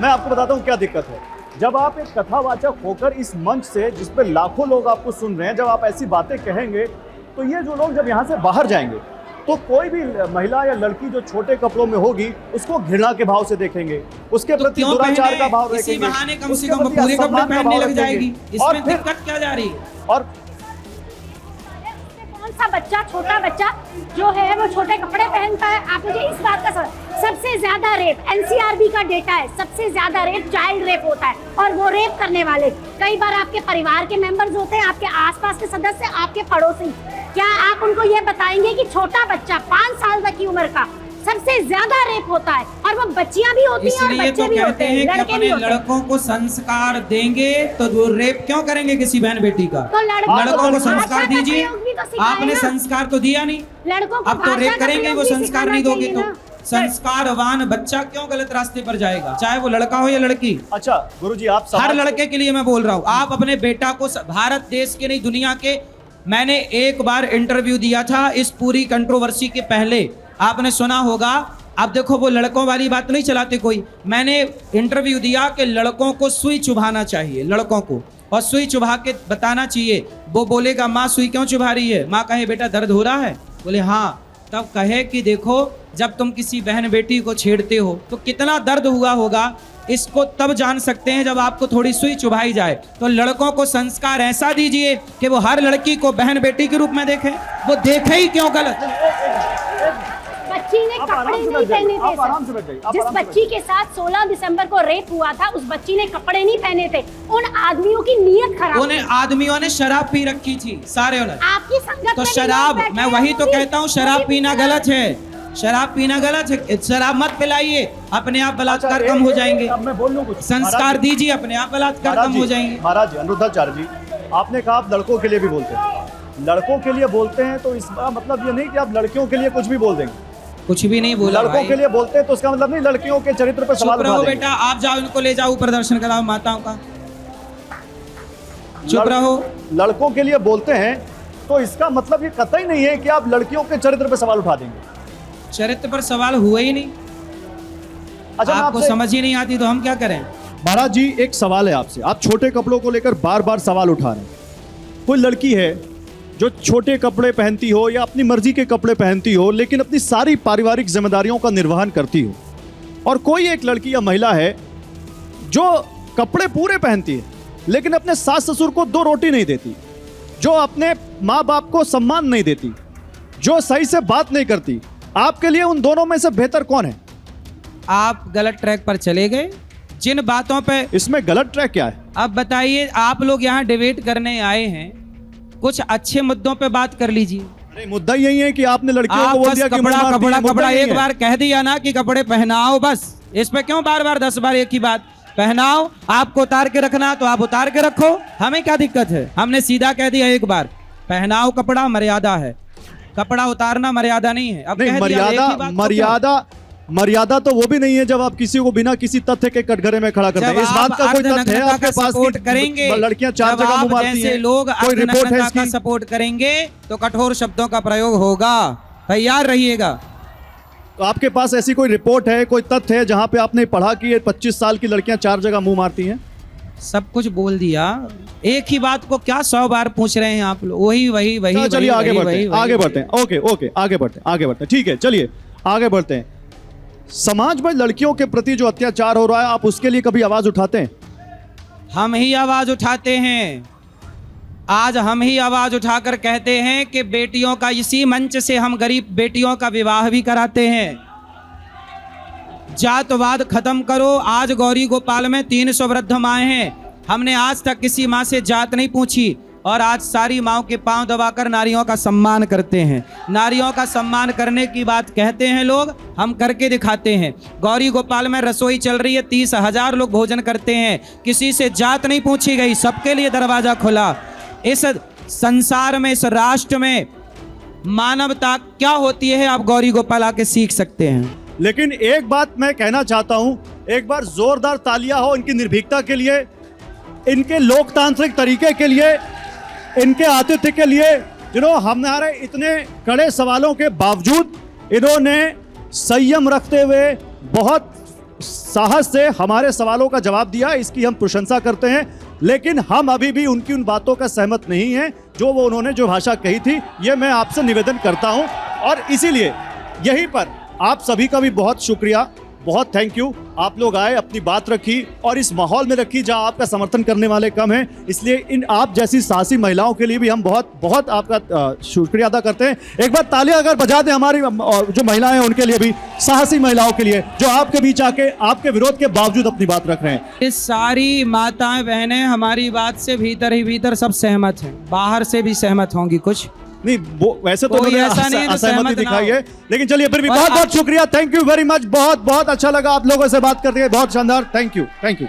मैं आपको बताता हूँ क्या दिक्कत है। जब आप एक कथावाचक होकर इस मंच से, जिस पे लाखों लोग आपको सुन रहे हैं, जब आप ऐसी बातें कहेंगे तो ये जो लोग जब यहाँ से बाहर जाएंगे तो कोई भी महिला या लड़की जो छोटे कपड़ों में होगी उसको घृणा के भाव से देखेंगे, उसके प्रति दुराचार का भाव रखेंगे, इसी बहाने कम से कम पूरे कपड़े पहनने लग जाएगी। इसमें दिक्कत क्या जा रही है? और कौन सा बच्चा, छोटा बच्चा जो है वो छोटे कपड़े पहनता है? आप मुझे इस बात का सबसे ज्यादा रेप एनसीआरबी का डेटा है, सबसे ज्यादा रेप चाइल्ड रेप होता है, और वो रेप करने वाले कई बार आपके परिवार के मेंबर्स होते हैं, आपके आसपास के सदस्य, आपके पड़ोसी। क्या आप उनको ये बताएंगे कि छोटा बच्चा 5 साल तक की उम्र का सबसे ज्यादा रेप होता है, और वो बच्चियां भी होती हैं और बच्चे भी होते हैं, लड़के भी होते हैं। लड़कों को संस्कार देंगे तो वो रेप क्यों करेंगे किसी बहन बेटी का? तो लड़कों को संस्कार दीजिए। आपने संस्कार तो दिया नहीं, लड़कों को अब तो रेप करेंगे वो संस्कार नहीं दोगे तो। ना। संस्कारवान बच्चा क्यों गलत रास्ते पर जाएगा, चाहे वो लड़का हो या लड़की? अच्छा गुरुजी, आप हर लड़के के लिए मैं बोल रहा हूँ, आप अपने बेटा को, भारत देश के नहीं दुनिया के, मैंने एक बार इंटरव्यू दिया था इस पूरी कंट्रोवर्सी के पहले, आपने सुना होगा। अब देखो वो लड़कों वाली बात नहीं चलाते कोई, मैंने इंटरव्यू दिया कि लड़कों को सुई चुभाना चाहिए, लड़कों को, और सुई चुभा के बताना चाहिए। वो बोलेगा माँ सुई क्यों चुभा रही है? माँ कहे बेटा दर्द हो रहा है, बोले हाँ, तब कहे कि देखो जब तुम किसी बहन बेटी को छेड़ते हो तो कितना दर्द हुआ होगा, इसको तब जान सकते हैं जब आपको थोड़ी सुई चुभाई जाए। तो लड़कों को संस्कार ऐसा दीजिए कि वो हर लड़की को बहन बेटी के रूप में देखे, वो देखे ही क्यों गलत। बच्ची ने कपड़े नहीं पहने थे सर। जिस बच्ची के साथ 16 दिसंबर को रेप हुआ था उस बच्ची ने कपड़े नहीं पहने थे। उन आदमियों की नीयत खराब, उन आदमियों ने शराब पी रखी थी सारे उन्हें। आपकी संगत तो में शराब, मैं वही तो कहता हूँ शराब पीना गलत है, शराब पीना गलत है, शराब मत पिलाइए, अपने आप बलात्कार कम हो जाएंगे। अब मैं बोल लूं कुछ, संस्कार दीजिए, अपने आप बलात्कार कम हो जाएंगे। महाराज जी, अनुरुद्धाचार्य जी, आपने कहा आप लड़कों के लिए भी बोलते हैं, लड़कों के लिए बोलते हैं तो इसका मतलब ये नहीं कि आप लड़कियों के लिए कुछ भी बोल देंगे। कुछ भी नहीं बोला, लड़कों के लिए बोलते हैं तो इसका मतलब नहीं लड़कियों के चरित्र पर सवाल उठा देंगे। बेटा आप जाओ, इनको ले जाओ, प्रदर्शन कराओ माताओं का, चुप रहो। लड़कों के लिए बोलते हैं तो इसका मतलब ये कतई नहीं है कि आप लड़कियों के चरित्र पर सवाल उठा देंगे। चरित्र पर सवाल हुआ ही नहीं। अच्छा, आपको समझ ही नहीं आती तो हम क्या करें? महाराज जी, एक सवाल है आपसे, आप छोटे कपड़ों को लेकर बार बार सवाल उठा रहे हैं। कोई लड़की है जो छोटे कपड़े पहनती हो या अपनी मर्जी के कपड़े पहनती हो लेकिन अपनी सारी पारिवारिक जिम्मेदारियों का निर्वहन करती हो, और कोई एक लड़की या महिला है जो कपड़े पूरे पहनती है लेकिन अपने सास ससुर को 2 रोटी नहीं देती, जो अपने माँ बाप को सम्मान नहीं देती, जो सही से बात नहीं करती। आपके लिए उन दोनों में से बेहतर कौन है? आप गलत ट्रैक पर चले गए जिन बातों पे। इसमें गलत ट्रैक क्या है? अब बताइए, आप लोग यहाँ डिबेट करने आए हैं, कुछ अच्छे मुद्दों पे बात कर लीजिए। अरे मुद्दा यही है कि आपने लड़कियों को बोल दिया कि कपड़ा मुंह कपड़ा मारती है, कपड़ा मुद्दा एक बार कह दिया ना कि कपड़े पहनाओ, बस इस पे क्यों बार बार 10 बार एक ही बात? पहनाओ, आपको उतार के रखना तो आप उतार के रखो, हमें क्या दिक्कत है? हमने सीधा कह दिया एक बार, पहनाओ कपड़ा, मर्यादा है, कपड़ा उतारना मर्यादा नहीं है। अब नहीं, मर्यादा तो वो भी नहीं है जब आप किसी को बिना किसी तथ्य के कटघरे में खड़ा करते हैं। इस बात का कोई तथ्य है आपके पास करेंगे? लड़कियां 4 जगह मुंह मारती हैं, लोग कोई रिपोर्ट है इसकी? सपोर्ट करेंगे तो कठोर शब्दों का प्रयोग होगा, तैयार रहिएगा। तो आपके पास ऐसी कोई रिपोर्ट है, कोई तथ्य है जहां पे आपने पढ़ा कि 25 साल की लड़कियां 4 जगह मुंह मारती हैं? सब कुछ बोल दिया, एक ही बात को क्या 100 बार पूछ रहे हैं आप लोग? वही। चलिए आगे बढ़ते हैं। ओके, आगे बढ़ते हैं। ठीक है, चलिए आगे बढ़ते हैं। समाज में लड़कियों के प्रति जो अत्याचार हो रहा है, आप उसके लिए कभी आवाज उठाते हैं? हम ही आवाज उठाते हैं। आज हम ही आवाज उठाकर कहते हैं कि बेटियों का, इसी मंच से हम गरीब बेटियों का विवाह भी कराते हैं। जातवाद खत्म करो। आज गौरी गोपाल में 300 वृद्ध माएँ हैं, हमने आज तक किसी माँ से जात नहीं पूछी, और आज सारी माँओं के पांव दबाकर नारियों का सम्मान करते हैं। नारियों का सम्मान करने की बात कहते हैं लोग, हम करके दिखाते हैं। गौरी गोपाल में रसोई चल रही है, 30,000 लोग भोजन करते हैं, किसी से जात नहीं पूछी गई, सबके लिए दरवाजा खुला। इस संसार में, इस राष्ट्र में मानवता क्या होती है, आप गौरी गोपाल आके सीख सकते हैं। लेकिन एक बात मैं कहना चाहता हूं, एक बार जोरदार तालियां हो इनकी निर्भीकता के लिए, इनके लोकतांत्रिक तरीके के लिए, इनके आतिथ्य के लिए, जिन्होंने हमारे इतने कड़े सवालों के बावजूद इन्होंने संयम रखते हुए बहुत साहस से हमारे सवालों का जवाब दिया, इसकी हम प्रशंसा करते हैं। लेकिन हम अभी भी उनकी उन बातों का सहमत नहीं हैं जो वो उन्होंने जो भाषा कही थी। ये मैं आपसे निवेदन करता हूं और इसीलिए यहीं पर आप सभी का भी बहुत शुक्रिया, बहुत थैंक यू। आप लोग आए, अपनी बात रखी और इस माहौल में रखी जहां आपका समर्थन करने वाले कम हैं। इसलिए इन आप जैसी साहसी महिलाओं के लिए भी हम बहुत बहुत आपका शुक्रिया अदा करते हैं। एक बार तालियां अगर बजा दें हमारी जो महिलाएं हैं उनके लिए भी, साहसी महिलाओं के लिए जो आपके बीच आके आपके विरोध के बावजूद अपनी बात रख रहे हैं। ये सारी माताएं बहनें हमारी बात से भीतर ही भीतर सब सहमत हैं, बाहर से भी सहमत होंगी कुछ नहीं, वो वैसे तो कोई उन्होंने ऐसा नहीं है जो असहमति सहमत ना दिखाई हो। है, लेकिन चलिए फिर भी और बहुत बहुत शुक्रिया, थैंक यू वेरी मच। बहुत बहुत अच्छा लगा आप लोगों से बात करके, बहुत शानदार, थैंक यू, थैंक यू।